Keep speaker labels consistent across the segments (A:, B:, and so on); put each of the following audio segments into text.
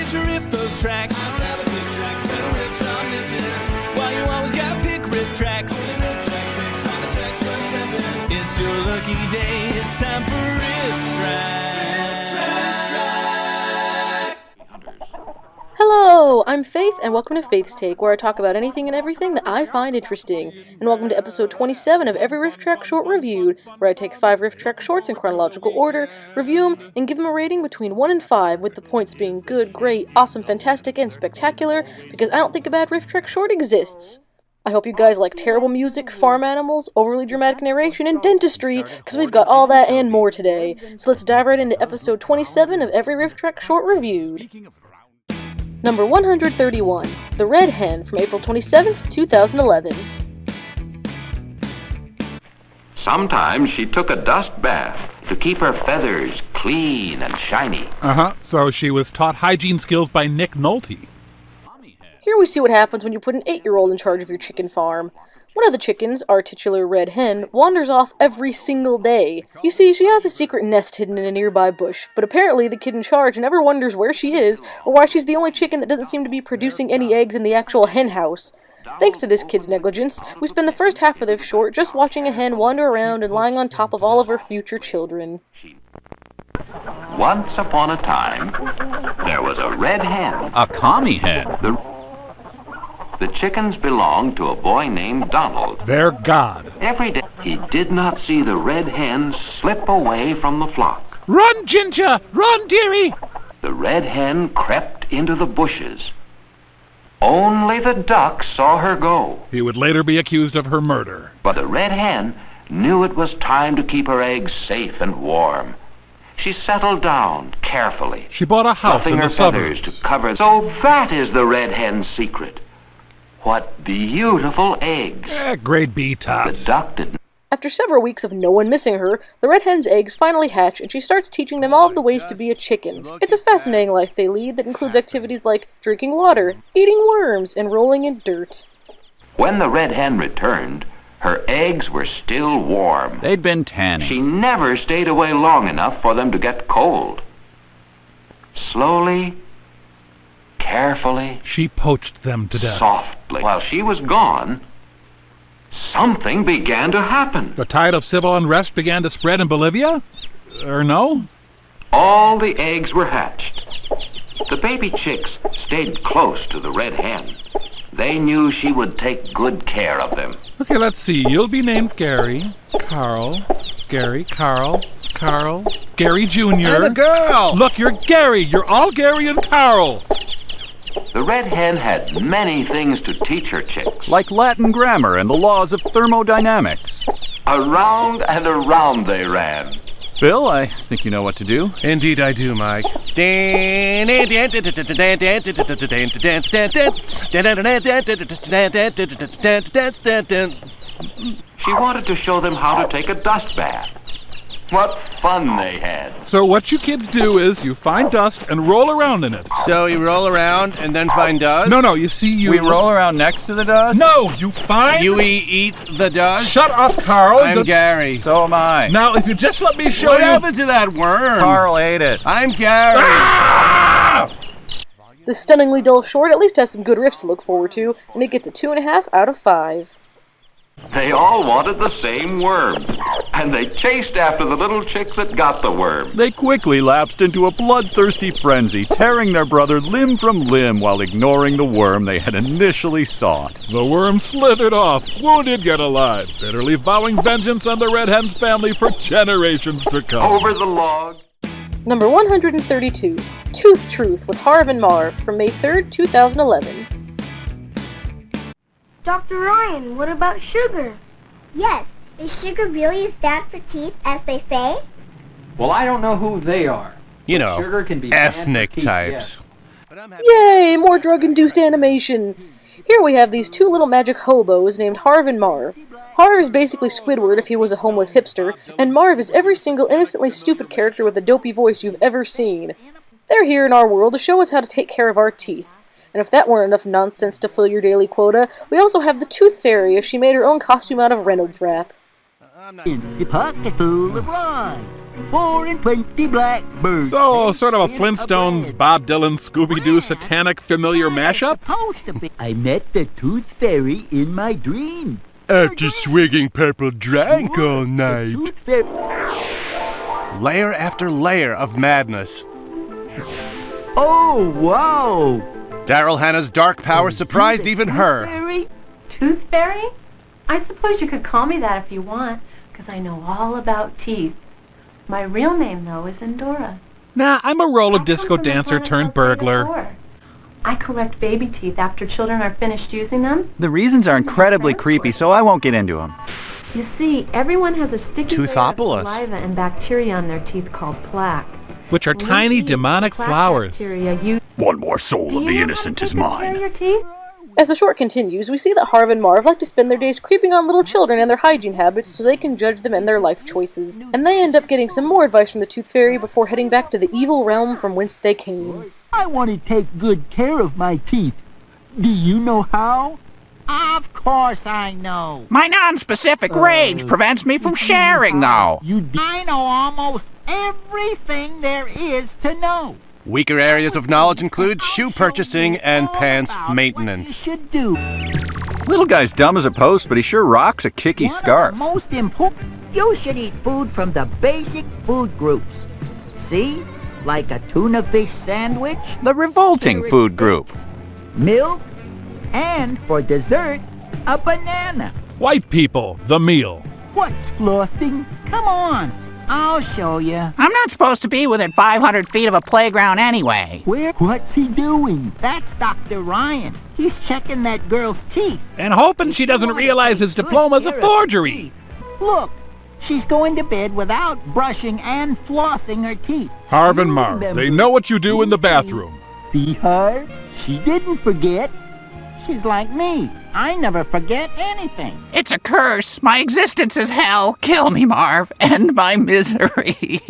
A: get to riff those tracks. I don't have a good tracks, better riffs I'm missing. Why you always gotta pick Rifftrax? It's your lucky day, it's time for Rifftrax.
B: Hello, I'm Faith, and welcome to Faith's Take, where I talk about anything and everything that I find interesting. And welcome to episode 27 of Every Rifftrax Short Reviewed, where I take 5 Rifftrax shorts in chronological order, review them, and give them a rating between 1 and 5, with the points being good, great, awesome, fantastic, and spectacular, because I don't think a bad Rifftrax short exists. I hope you guys like terrible music, farm animals, overly dramatic narration, and dentistry, because we've got all that and more today. So let's dive right into episode 27 of Every Rifftrax Short Reviewed. Number 131, The Red Hen, from April 27th, 2011.
C: Sometimes she took a dust bath to keep her feathers clean and shiny.
D: So she was taught hygiene skills by Nick Nolte.
B: Here we see what happens when you put an 8-year-old in charge of your chicken farm. One of the chickens, our titular Red Hen, wanders off every single day. You see, she has a secret nest hidden in a nearby bush, but apparently the kid in charge never wonders where she is, or why she's the only chicken that doesn't seem to be producing any eggs in the actual hen house. Thanks to this kid's negligence, we spend the first half of this short just watching a hen wander around and lying on top of all of her future children.
C: Once upon a time, there was a red hen.
E: A commie hen.
C: The chickens belonged to a boy named Donald.
D: Their god.
C: Every day, he did not see the red hen slip away from the flock.
D: Run, Ginger! Run, dearie!
C: The red hen crept into the bushes. Only the ducks saw her go.
D: He would later be accused of her murder.
C: But the red hen knew it was time to keep her eggs safe and warm. She settled down carefully.
D: She bought a house in the suburbs.
C: To cover. So that is the red hen's secret. What beautiful eggs.
D: Grade B tops.
C: The duck didn't.
B: After several weeks of no one missing her, the Red Hen's eggs finally hatch, and she starts teaching them all of the ways to be a chicken. It's a fascinating life they lead that includes activities like drinking water, eating worms, and rolling in dirt.
C: When the red hen returned, her eggs were still warm.
E: They'd been tanning.
C: She never stayed away long enough for them to get cold. Slowly, carefully,
D: she poached them to death.
C: Softly. While she was gone, something began to happen.
D: The tide of civil unrest began to spread in Bolivia? Or no?
C: All the eggs were hatched. The baby chicks stayed close to the red hen. They knew she would take good care of them.
D: Okay, let's see. You'll be named Gary, Carl, Gary, Carl, Gary Jr.
E: I'm a girl!
D: Look, you're Gary. You're all Gary and Carl.
C: The red hen had many things to teach her chicks.
E: Like Latin grammar and the laws of thermodynamics.
C: Around and around they ran.
E: Bill, I think you know what to do.
F: Indeed I do, Mike. She
C: wanted to show them how to take a dust bath. What fun they had.
D: So what you kids do is you find dust and roll around in it.
F: So you roll around and then find dust?
D: No, you see
E: We roll around next to the dust?
D: No, you find...
F: You eat the dust?
D: Shut up, Carl.
F: I'm Gary.
E: So am I.
D: Now, if you just let me show
F: What
D: you...
F: happened to that worm?
E: Carl ate it.
F: I'm Gary.
D: Ah!
B: This stunningly dull short at least has some good riffs to look forward to, and it gets a 2.5 out of 5.
C: They all wanted the same worm, and they chased after the little chick that got the worm.
E: They quickly lapsed into a bloodthirsty frenzy, tearing their brother limb from limb while ignoring the worm they had initially sought.
D: The worm slithered off, wounded yet alive, bitterly vowing vengeance on the Red Hen's family for generations to come.
C: Over the log.
B: Number 132, Tooth Truth with Harv and Marv, from May 3rd, 2011.
G: Dr. Ryan, what about sugar?
H: Yes. Is sugar really as bad for teeth as they say?
I: Well, I don't know who they are.
F: You know,
I: Sugar can be bad for
F: ethnic
I: teeth,
F: types.
I: yes.
B: Yay, more drug-induced animation! Here we have these two little magic hobos named Harv and Marv. Harv is basically Squidward if he was a homeless hipster, and Marv is every single innocently stupid character with a dopey voice you've ever seen. They're here in our world to show us how to take care of our teeth. And if that weren't enough nonsense to fill your daily quota, we also have the Tooth Fairy as she made her own costume out of Reynolds wrap.
J: In your pocket full of rhymes. 4 and 20 blackbirds.
D: So, sort of a Flintstones, Bob Dylan, Scooby-Doo satanic familiar mashup?
J: I met the Tooth Fairy in my dream.
K: After swigging purple drank all night.
F: Layer after layer of madness.
J: Oh, wow!
F: Daryl Hannah's dark power surprised even her.
L: Tooth Fairy? I suppose you could call me that if you want, because I know all about teeth. My real name, though, is Endora.
D: Nah, I'm a roller disco dancer turned burglar.
L: I collect baby teeth after children are finished using them.
M: The reasons are incredibly creepy, so I won't get into them.
L: You see, everyone has a sticky layer of
F: Toothopolis.
L: saliva and bacteria on their teeth called plaque.
D: Which are tiny demonic flowers.
E: One more soul of the innocent is mine.
B: As the short continues, we see that Harv and Marv like to spend their days creeping on little children and their hygiene habits so they can judge them and their life choices. And they end up getting some more advice from the Tooth Fairy before heading back to the evil realm from whence they came.
J: I want to take good care of my teeth. Do you know how? Of course I know.
N: My non-specific rage prevents me from sharing, though.
J: I know almost everything there is to know.
F: Weaker areas of knowledge include shoe purchasing and pants maintenance.
M: Little guy's dumb as a post, but he sure rocks a kicky scarf.
J: Most important, you should eat food from the basic food groups. See? Like a tuna fish sandwich.
M: The revolting food group.
J: Milk. And for dessert, a banana.
D: White people, the meal.
J: What's flossing? Come on. I'll show you.
N: I'm not supposed to be within 500 feet of a playground anyway.
J: What's he doing? That's Dr. Ryan. He's checking that girl's teeth.
D: And hoping she doesn't realize his diploma's a forgery.
J: Look, she's going to bed without brushing and flossing her teeth.
D: Harv and Marv, they know what you do in the bathroom.
J: See her? She didn't forget. She's like me. I never forget anything.
N: It's a curse. My existence is hell. Kill me, Marv. End my misery.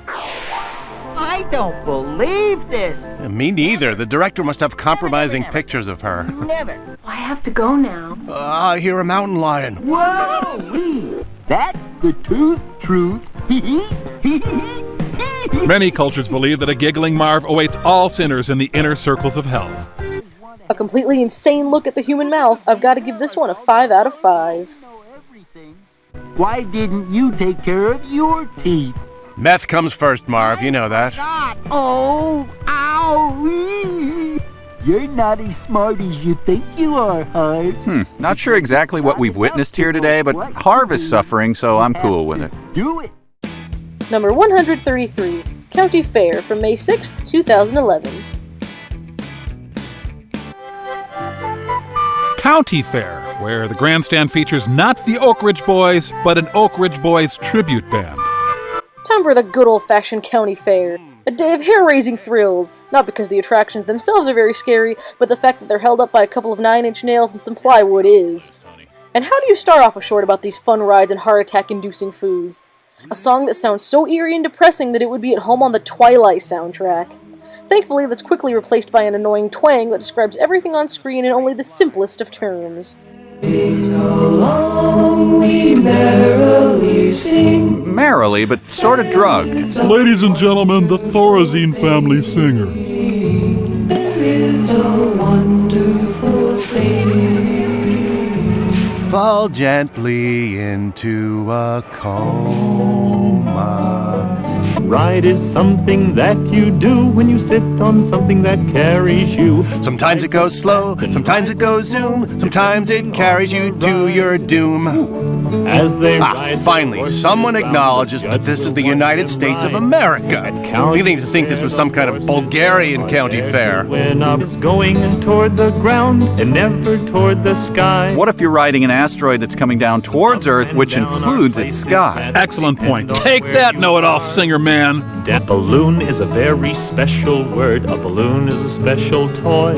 J: I don't believe this.
F: Me neither. The director must have compromising pictures of her.
J: Never.
L: I have to go now.
F: I hear a mountain lion.
J: Whoa! That's the tooth truth.
D: Many cultures believe that a giggling Marv awaits all sinners in the inner circles of hell.
B: A completely insane look at the human mouth. I've got to give this one a 5 out of 5.
J: Why didn't you take care of your teeth?
F: Meth comes first, Marv. You know that.
J: Oh, owie! You're not as smart as you think you are, Harv.
M: Not sure exactly what we've witnessed here today, but Harv is suffering, so I'm cool with it.
J: Do it.
B: Number 133, County Fair from May 6th, 2011.
D: County Fair, where the grandstand features not the Oak Ridge Boys, but an Oak Ridge Boys tribute band.
B: Time for the good old-fashioned county fair. A day of hair-raising thrills, not because the attractions themselves are very scary, but the fact that they're held up by a couple of 9-inch nails and some plywood is. And how do you start off a short about these fun rides and heart attack-inducing foods? A song that sounds so eerie and depressing that it would be at home on the Twilight soundtrack. Thankfully, that's quickly replaced by an annoying twang that describes everything on screen in only the simplest of terms.
M: Merrily, but sort of drugged.
D: Ladies and gentlemen, the Thorazine family singer.
F: Fall gently into a coma.
O: Ride is something that you do when you sit on something that carries you.
F: Sometimes it goes slow, sometimes it goes zoom, sometimes it carries you to your doom.
O: As they ride,
F: finally, someone acknowledges that this is the United States of America. Beginning to think this was some kind of Bulgarian county fair.
O: When I was going toward the ground and never toward the sky.
M: What if you're riding an asteroid that's coming down towards Earth, which includes its sky?
D: Excellent point. Take that, know-it-all singer man.
O: That balloon is a very special word. A balloon is a special toy.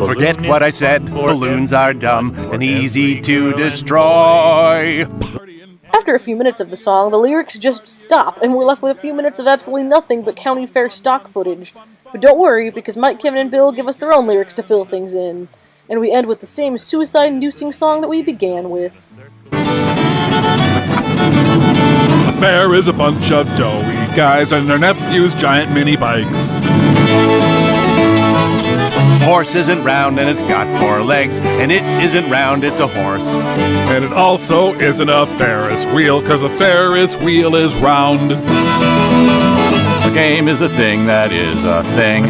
F: Forget what I said. Balloons are dumb and easy to destroy.
B: After a few minutes of the song, the lyrics just stop, and we're left with a few minutes of absolutely nothing but county fair stock footage. But don't worry, because Mike, Kevin, and Bill give us their own lyrics to fill things in. And we end with the same suicide-inducing song that we began with.
D: A fair is a bunch of doughy guys on their nephew's giant mini bikes.
F: Horse isn't round and it's got 4 legs, and it isn't round, it's a horse.
D: And it also isn't a Ferris wheel, 'cause a Ferris wheel is round.
E: A game is a thing that is a thing.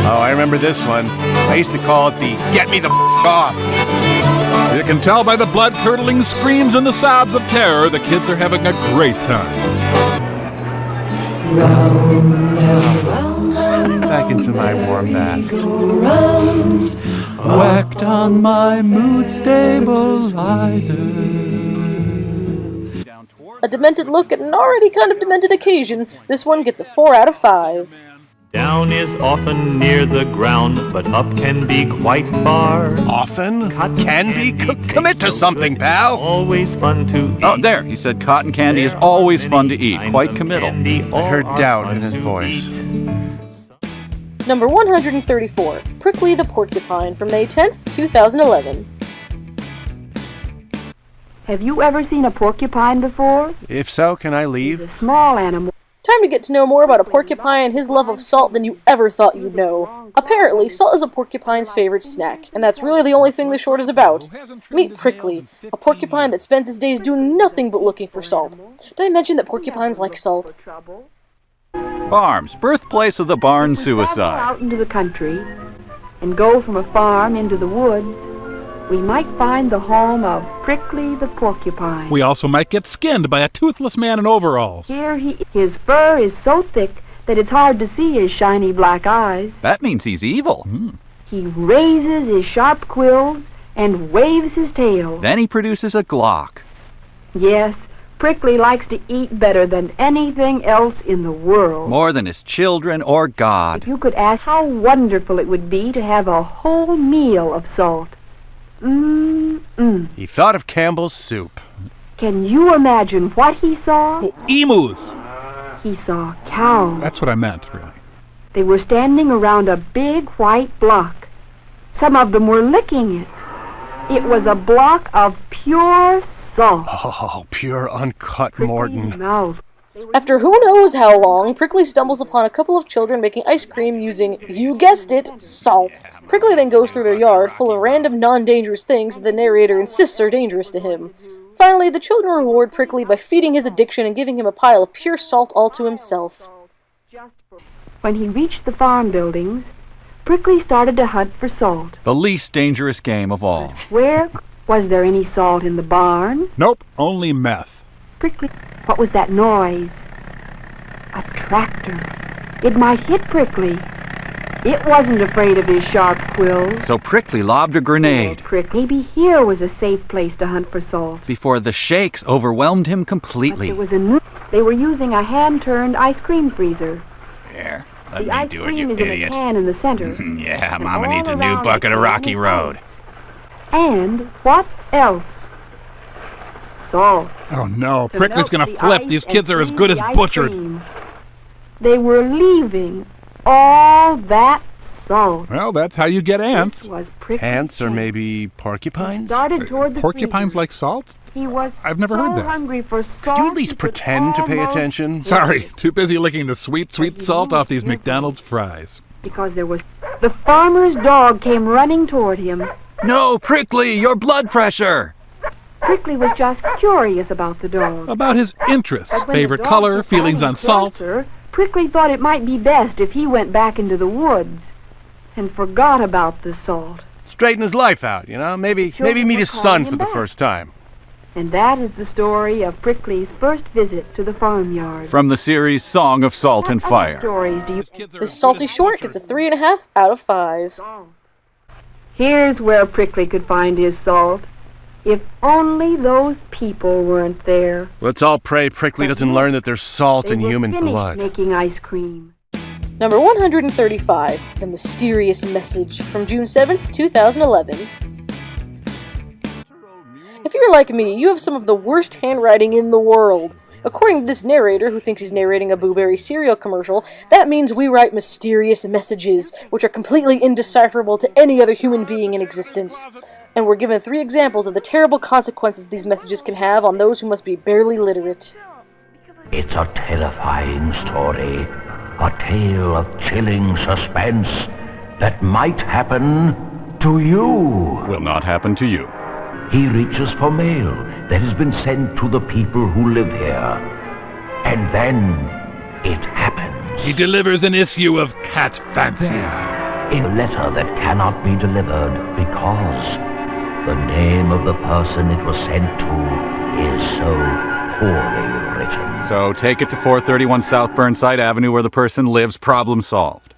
F: Oh, I remember this one. I used to call it the Get Me the Off.
D: You can tell by the blood-curdling screams and the sobs of terror the kids are having a great time.
F: Back into my warm bath.
E: Whacked on my mood stabilizer.
B: A demented look at an already kind of demented occasion. This one gets a 4 out of 5.
O: Down is often near the ground, but up can be quite far.
F: Often? Can be? Commit to something, pal.
O: Always fun to eat.
E: Oh, there. He said cotton candy is always fun to eat. Quite committal.
F: I heard doubt in his voice.
B: Number 134, Prickly the Porcupine from May 10th, 2011.
P: Have you ever seen a porcupine before?
F: If so, can I leave?
P: Small animal.
B: Time to get to know more about a porcupine and his love of salt than you ever thought you'd know. Apparently, salt is a porcupine's favorite snack, and that's really the only thing the short is about. Meet Prickly, a porcupine that spends his days doing nothing but looking for salt. Did I mention that porcupines like salt?
E: Farms, birthplace of the barn
P: Travel
E: suicide.
P: out into the country and go from a farm into the woods, we might find the home of Prickly the Porcupine.
D: We also might get skinned by a toothless man in overalls.
P: His fur is so thick that it's hard to see his shiny black eyes.
E: That means he's evil.
P: He raises his sharp quills and waves his tail.
E: Then he produces a Glock.
P: Yes, Prickly likes to eat better than anything else in the world.
E: More than his children or God.
P: If you could ask how wonderful it would be to have a whole meal of salt.
F: He thought of Campbell's soup.
P: Can you imagine what he saw?
D: Oh, emus!
P: He saw cows.
D: That's what I meant, really.
P: They were standing around a big white block. Some of them were licking it. It was a block of pure salt.
F: Oh, pure uncut Morton.
P: Mouth.
B: After who knows how long, Prickly stumbles upon a couple of children making ice cream using, you guessed it, salt. Prickly then goes through their yard full of random non-dangerous things that the narrator insists are dangerous to him. Finally, the children reward Prickly by feeding his addiction and giving him a pile of pure salt all to himself.
P: When he reached the farm buildings, Prickly started to hunt for salt.
E: The least dangerous game of all.
P: Where was there any salt in the barn?
D: Nope, only meth.
P: Prickly, what was that noise? A tractor. It might hit Prickly. It wasn't afraid of his sharp quills.
E: So Prickly lobbed a grenade.
P: Prickly, maybe here was a safe place to hunt for salt.
E: Before the shakes overwhelmed him completely.
P: They were using a hand-turned ice cream freezer.
E: Here,
P: The ice cream is in a can in the center.
E: Yeah, Mama needs a new bucket of Rocky Road.
P: And what else? Salt.
D: Oh no, Prickly's gonna flip. These kids are as good as butchered.
P: They were leaving all that salt.
D: Well, that's how you get ants.
F: Ants or maybe porcupines?
D: Porcupines like salt? I've never heard that.
P: Hungry for salt.
F: Could you at least pretend to pay attention?
D: Sorry, too busy licking the sweet, sweet salt off these McDonald's fries.
P: Because there was... The farmer's dog came running toward him.
E: No, Prickly, your blood pressure!
P: Prickly was just curious about the dog.
D: About his interests, favorite color, feelings on salt.
P: Prickly thought it might be best if he went back into the woods and forgot about the salt.
F: Straighten his life out, you know? Maybe meet his son for the first time.
P: And that is the story of Prickly's first visit to the farmyard.
E: From the series Song of Salt and Fire.
B: This salty short gets a 3.5 out of 5.
P: Here's where Prickly could find his salt. If only those people weren't there.
F: Let's all pray Prickly doesn't learn that there's salt in human blood.
P: Making ice cream.
B: Number 135, The Mysterious Message from June 7th, 2011. If you're like me, you have some of the worst handwriting in the world. According to this narrator, who thinks he's narrating a Blueberry cereal commercial, that means we write mysterious messages, which are completely indecipherable to any other human being in existence. And we're given 3 examples of the terrible consequences these messages can have on those who must be barely literate.
C: It's a terrifying story, a tale of chilling suspense that might happen to you.
E: Will not happen to you.
C: He reaches for mail that has been sent to the people who live here. And then it happens.
D: He delivers an issue of Cat Fancy.
C: In a letter that cannot be delivered because the name of the person it was sent to is so poorly written.
E: So take it to 431 South Burnside Avenue where the person lives. Problem solved.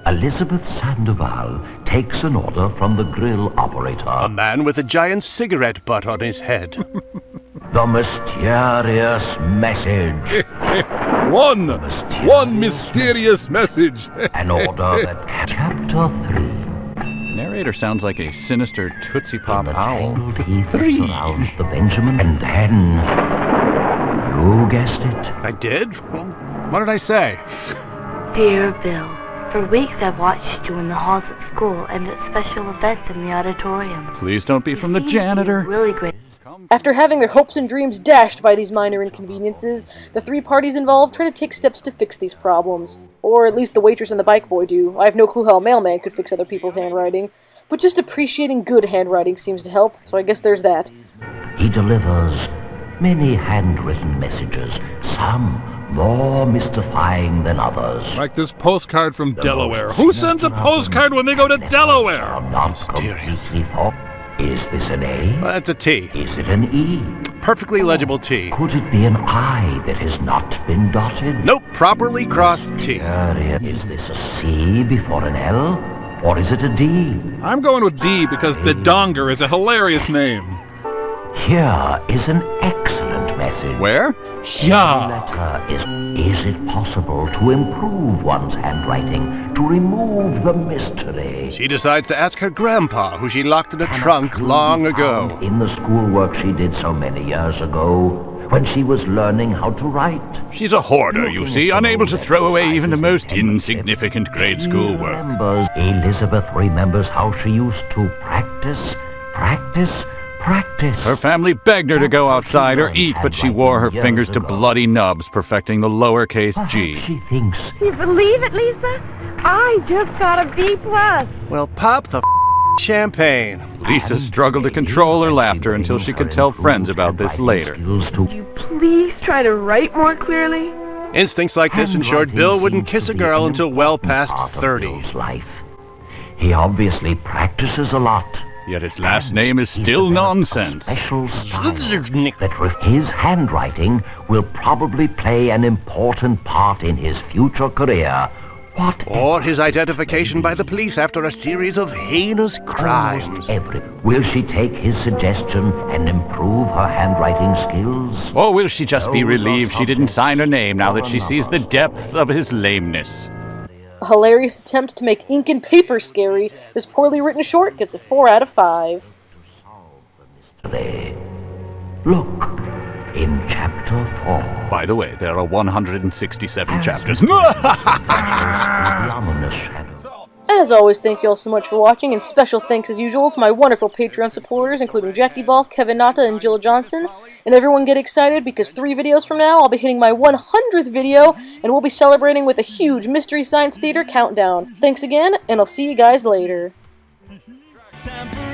C: Elizabeth Sandoval takes an order from the grill operator.
F: A man with a giant cigarette butt on his head.
C: The mysterious message.
D: One mysterious message.
C: An order that Chapter 3.
E: Narrator sounds like a sinister Tootsie Pop owl.
C: 3. Around the Benjamin, and then you guessed it.
F: I did? Well, what did I say?
Q: Dear Bill, for weeks I've watched you in the halls at school and at special events in the auditorium.
E: Please don't be from the janitor.
Q: Really great.
B: After having their hopes and dreams dashed by these minor inconveniences, the 3 parties involved try to take steps to fix these problems. Or at least the waitress and the bike boy do. I have no clue how a mailman could fix other people's handwriting. But just appreciating good handwriting seems to help, so I guess there's that.
C: He delivers many handwritten messages, some more mystifying than others.
D: Like this postcard from Delaware. Who sends a postcard when they go to Delaware?
C: Mysterious. Is this an A?
F: That's a T.
C: Is it an E?
F: Perfectly legible T.
C: Could it be an I that has not been dotted?
F: Nope, properly crossed T.
C: Is this a C before an L? Or is it a D?
D: I'm going with D because Bidonger is a hilarious name.
C: Here is an excellent message.
E: Where?
D: Yeah.
C: Is it possible to improve one's handwriting, to remove the mystery?
F: She decides to ask her grandpa, who she locked in a trunk long ago.
C: In the schoolwork she did so many years ago, when she was learning how to write.
E: She's a hoarder, you see, unable to throw away even the most insignificant grade school work.
C: Elizabeth remembers how she used to practice.
E: Her family begged her to go outside or eat, but she wore her fingers to bloody nubs, perfecting the lowercase g.
C: She thinks.
P: You believe it, Lisa? I just got a B+.
F: Well, pop the champagne.
E: Lisa struggled to control her laughter until she could tell friends about this later.
P: Would you please try to write more clearly?
F: Instincts like this ensured Bill wouldn't kiss a girl until well past 30.
C: He obviously practices a lot.
E: Yet his last name is still nonsense.
C: That his handwriting will probably play an important part in his future career.
F: Or his identification by the police after a series of heinous crimes.
C: Will she take his suggestion and improve her handwriting skills?
E: Or will she just be relieved she didn't sign her name now that she sees the depths of his lameness?
B: A hilarious attempt to make ink and paper scary, this poorly written short gets a 4 out of 5.
C: Look, in Chapter 4.
E: By the way, there are 167 chapters.
B: As always, thank you all so much for watching, and special thanks as usual to my wonderful Patreon supporters, including Jackie Ball, Kevin Nata, and Jill Johnson. And everyone get excited, because 3 videos from now, I'll be hitting my 100th video, and we'll be celebrating with a huge Mystery Science Theater countdown. Thanks again, and I'll see you guys later.
A: It's time for